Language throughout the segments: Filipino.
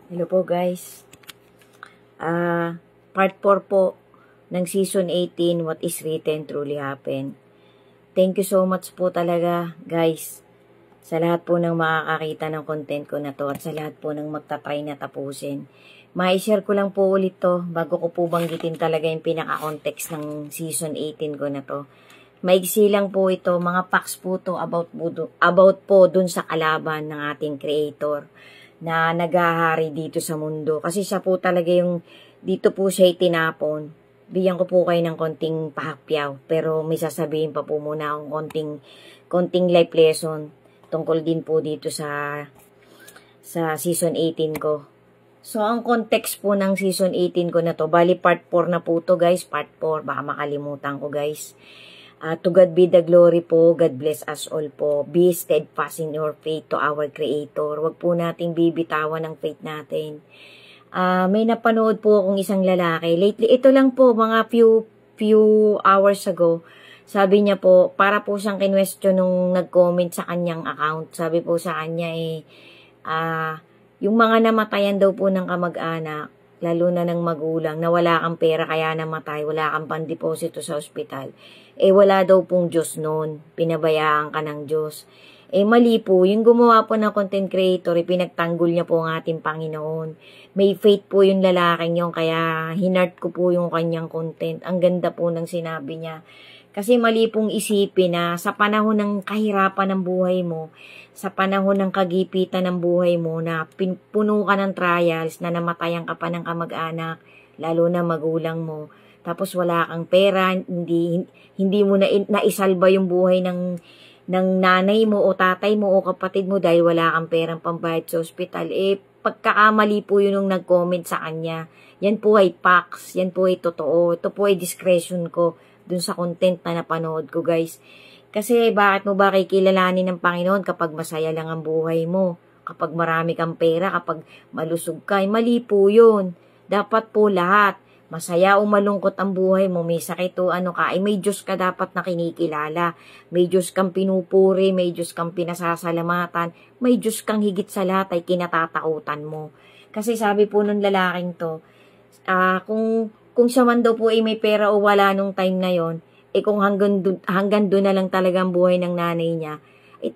Hello po guys. Part 4 po ng Season 18, What is Written Truly Happened. Thank you so much po talaga guys sa lahat po ng makakakita ng content ko na to at sa lahat po ng magtatry na tapusin. Ma-share ko lang po ulit to bago ko po banggitin talaga yung pinaka-context ng Season 18 ko na to. Maigsi lang po ito, mga facts po to about po dun sa kalaban ng ating creator na naghahari dito sa mundo. Kasi siya po talaga yung, dito po siya itinapon. Bigyan ko po kayo ng konting pahapyaw. Pero may sasabihin pa po muna akong konting life lesson tungkol din po dito sa Season 18 ko. So, ang context po ng Season 18 ko na to, bali part 4 na po to guys, part 4, baka makalimutan ko guys. To God be the glory po, God bless us all po. Be steadfast in your faith to our Creator. Huwag po nating bibitawan ang faith natin. May napanood po akong isang lalaki. Lately, ito lang po, mga few hours ago, sabi niya po, para po siyang kinwestiyon nung nag-comment sa kanyang account. Sabi po sa kanya yung mga namatayan daw po ng kamag-anak, lalo na ng magulang, na wala kang pera kaya namatay, wala kang pandeposito sa ospital. Wala daw pong Diyos noon. Pinabayaan ka ng Diyos. Mali po. Yung gumawa po ng content creator, pinagtanggol niya po ang ating Panginoon. May faith po yung lalaking yun, kaya hinart ko po yung kanyang content. Ang ganda po ng sinabi niya. Kasi mali pong isipin na sa panahon ng kahirapan ng buhay mo, sa panahon ng kagipitan ng buhay mo, na puno ka ng trials, na namatayan ka pa ng kamag-anak, lalo na magulang mo, tapos wala kang pera, hindi mo na naisalba yung buhay ng nanay mo o tatay mo o kapatid mo dahil wala kang perang pambayad sa ospital. Pagkakamali po yun nung nag-comment sa kanya. Yan po ay facts, yan po ay totoo, ito po ay discretion ko dun sa content na napanood ko guys. Kasi bakit mo ba kikilalanin ng Panginoon kapag masaya lang ang buhay mo? Kapag marami kang pera, kapag malusog ka, mali po yun. Dapat po lahat. Masaya o malungkot ang buhay mo, may sakit o ano ka, may Diyos ka dapat na kinikilala. May Diyos kang pinupuri, may Diyos kang pinasasalamatan, may Diyos kang higit sa lahat ay kinatatakutan mo. Kasi sabi po nung lalaking to, kung siya man daw po may pera o wala nung time na yon, kung hanggang doon na lang talaga ang buhay ng nanay niya,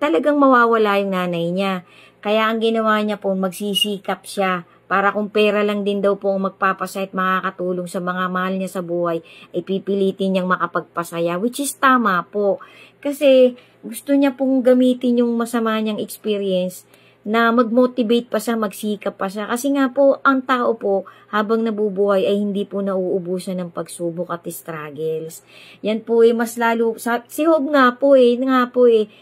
talagang mawawala yung nanay niya. Kaya ang ginawa niya po, magsisikap siya para kung pera lang din daw po ang magpapasaya at makakatulong sa mga mahal niya sa buhay, pipilitin niyang makapagpasaya, which is tama po. Kasi gusto niya pong gamitin yung masama niyang experience na mag-motivate pa siya, magsikap pa siya. Kasi nga po, ang tao po, habang nabubuhay ay hindi po nauubusan ng pagsubok at struggles. Yan po mas lalo, si Job nga po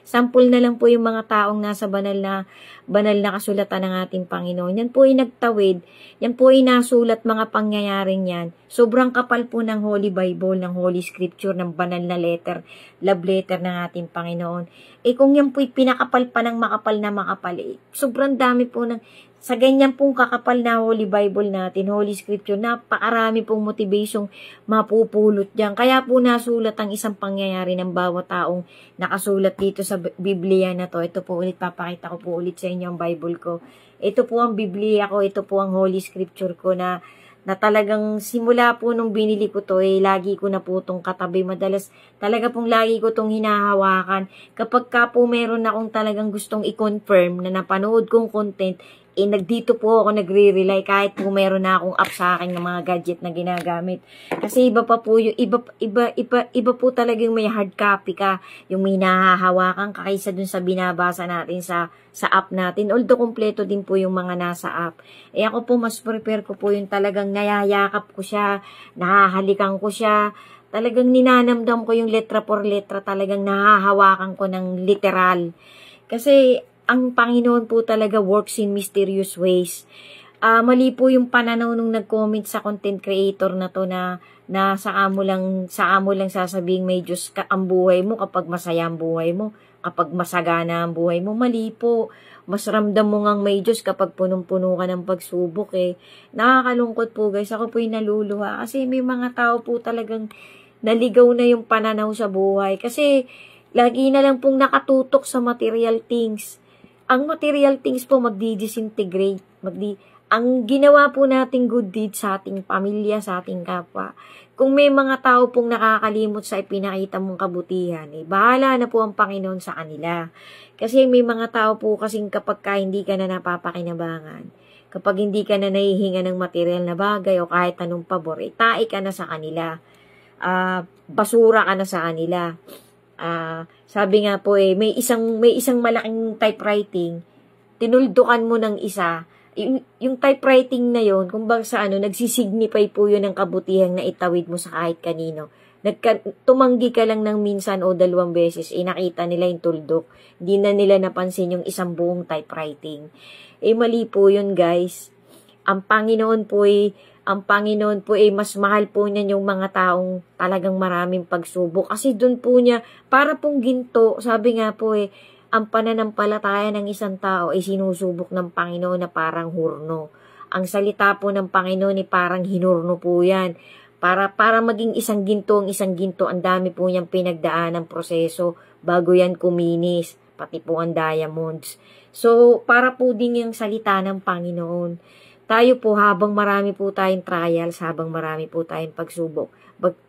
sample na lang po yung mga taong nasa banal na kasulatan ng ating Panginoon. Yan po nagtawid, yan po nasulat mga pangyayaring yan. Sobrang kapal po ng Holy Bible, ng Holy Scripture, ng banal na letter, love letter ng ating Panginoon. Kung yan po'y pinakapal pa ng makapal na makapal, sobrang dami po sa ganyan pong kakapal na Holy Bible natin, Holy Scripture, napakarami pong motivation mapupulot dyan. Kaya po nasulat ang isang pangyayari ng bawat taong nakasulat dito sa Biblia na to. Ito po ulit, papakita ko po ulit sa inyo ang Bible ko. Ito po ang Biblia ko, ito po ang Holy Scripture ko na talagang simula po nung binili ko to, lagi ko na po itong katabi. Madalas talaga pong lagi ko itong hinahawakan. Kapag ka po meron akong talagang gustong i-confirm na napanood kong content, nagdito po ako nagre-rely kahit po meron na akong app sa akin ng mga gadget na ginagamit. Kasi iba pa po yung, iba po talaga yung may hard copy ka, yung may nahahawakan ka kaysa dun sa binabasa natin sa app natin. Although kompleto din po yung mga nasa app. Ako po mas prepare ko po yung talagang nayayakap ko siya, nahahalikan ko siya, talagang ninanamdam ko yung letra por letra, talagang nahahawakan ko ng literal. Kasi ang Panginoon po talaga works in mysterious ways. Mali po yung pananaw nung nag-comment sa content creator na to na sa amo lang sasabing may Diyos ka ang buhay mo kapag masaya ang buhay mo, kapag masagana ang buhay mo. Mali po. Mas ramdam mo ngang may Diyos kapag punong-puno ka ng pagsubok Nakakalungkot po guys. Ako po yung naluluha. Kasi may mga tao po talagang naligaw na yung pananaw sa buhay. Kasi lagi na lang pong nakatutok sa material things. Ang material things po magdi-disintegrate. ang ginawa po nating good deed sa ating pamilya, sa ating kapwa, kung may mga tao pong nakakalimot sa ipinakita mong kabutihan, bahala na po ang Panginoon sa kanila. Kasi may mga tao po kasing kapag hindi ka na napapakinabangan, kapag hindi ka na nahihinga ng material na bagay o kahit anong pabor, tae ka na sa kanila. Basura ka na sa kanila. Sabi nga po may isang malaking typewriting, tinuldukan mo ng isa, yung typewriting na yon, kumbaga sa nagsisignify po yun ng kabutihang na itawid mo sa kahit kanino. Tumanggi ka lang ng minsan o 2 beses, nakita nila yung tuldok. Hindi na nila napansin yung isang buong typewriting. Mali po yun, guys. Ang Panginoon po mas mahal po niya yung mga taong talagang maraming pagsubok. Kasi doon po niya, para pong ginto, sabi nga po ang pananampalataya ng isang tao ay sinusubok ng Panginoon na parang hurno. Ang salita po ng Panginoon ay parang hinurno po yan. Para maging isang ginto, ang dami po niyang pinagdaan ng proseso bago yan kuminis, pati po ang diamonds. So, para po din yung salita ng Panginoon. Tayo po, habang marami po tayong trials, habang marami po tayong pagsubok,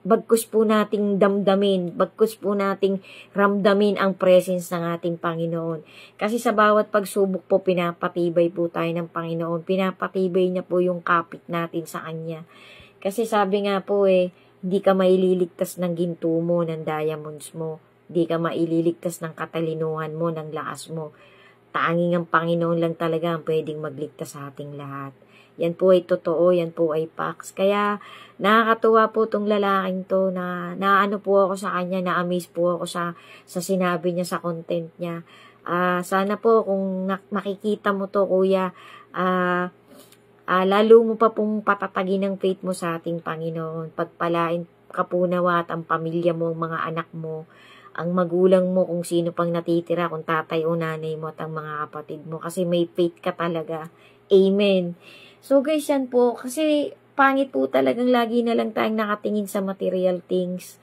bagkus po nating damdamin, bagkus po nating ramdamin ang presence ng ating Panginoon. Kasi sa bawat pagsubok po, pinapatibay po tayo ng Panginoon. Pinapatibay niya po yung kapit natin sa Kanya. Kasi sabi nga po hindi ka maililigtas ng ginto mo, ng diamonds mo. Hindi ka maililigtas ng katalinuhan mo, ng lakas mo. Tanging ang Panginoon lang talaga ang pwedeng magligtas sa ating lahat. Yan po ay totoo, yan po ay facts. Kaya nakakatuwa po tong lalaking to na naano po ako sa kanya, na-amaze po ako sa sinabi niya sa content niya. Sana po kung makikita mo to, kuya, lalo mo pa pong patatagin ng faith mo sa ating Panginoon. Pagpalain ka po nawa at ang pamilya mo, ang mga anak mo, ang magulang mo, kung sino pang natitira, kung tatay o nanay mo at ang mga kapatid mo. Kasi may faith ka talaga. Amen. So guys, yan po. Kasi pangit po talagang lagi na lang tayong nakatingin sa material things.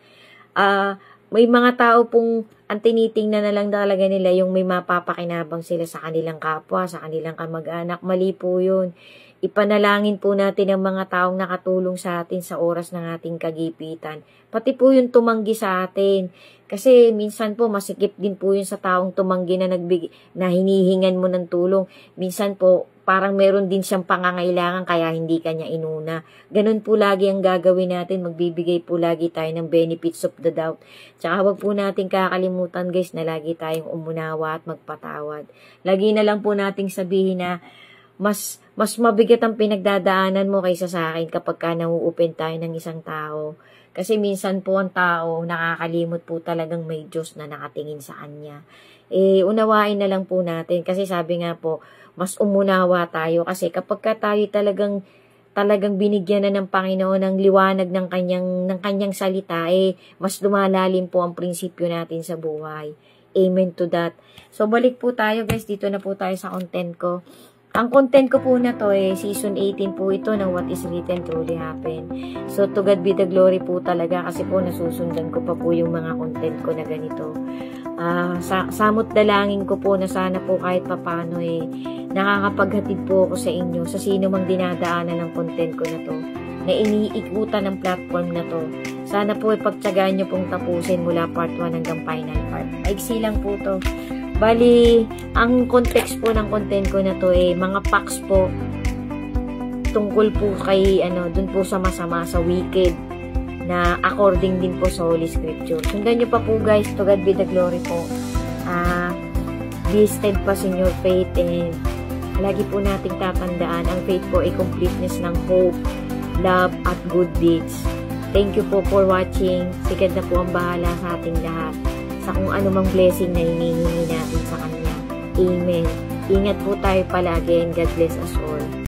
May mga tao pong ang tinitingnan na lang talaga nila yung may mapapakinabang sila sa kanilang kapwa, sa kanilang kamag-anak. Mali po yun. Ipanalangin po natin ang mga taong nakatulong sa atin sa oras ng ating kagipitan. Pati po yung tumanggi sa atin. Kasi minsan po masikip din po yun sa taong tumanggi na hinihingan mo ng tulong. Minsan po parang meron din siyang pangangailangan kaya hindi kanya inuna. Ganun po lagi ang gagawin natin. Magbibigay po lagi tayo ng benefits of the doubt. Tsaka huwag po natin kakalimutan guys na lagi tayong umunawa at magpatawad. Lagi na lang po nating sabihin na mas mabigat ang pinagdadaanan mo kaysa sa akin kapag ka nauupen tayo ng isang tao. Kasi minsan po ang tao nakakalimot po talagang may Diyos na nakatingin sa kanya. Unawain na lang po natin kasi sabi nga po, mas umunawa tayo kasi kapag ka tayo talagang binigyan na ng Panginoon ng liwanag ng kanyang salita, mas lumalalim po ang prinsipyo natin sa buhay. Amen to that. So balik po tayo guys, dito na po tayo sa content ko. Ang content ko po na to season 18 po ito ng What is Written Truly Happen. So to God be the glory po talaga kasi po nasusundan ko pa po yung mga content ko na ganito. Samot dalangin ko po na sana po kahit papano nakakapaghatid po ako sa inyo sa sino mang dinadaanan ng content ko na to, na iniikutan ng platform na to. Sana po pagtsagaan nyo pong tapusin mula part 1 hanggang final part. Maiksi lang po to. Bali, ang context po ng content ko na to mga facts po tungkol po kay dun po sa masama, sa wicked, na according din po sa Holy Scripture. Sundan nyo pa po guys, to God be the glory po. Be steadfast in your faith, and lagi po nating tatandaan, ang faith po ay completeness ng hope, love, at good deeds. Thank you po for watching. Sigad na po ang bahala sa ating lahat sa kung anumang blessing na hinihingi natin sa Kanya. Amen. Ingat po tayo palagi and God bless us all.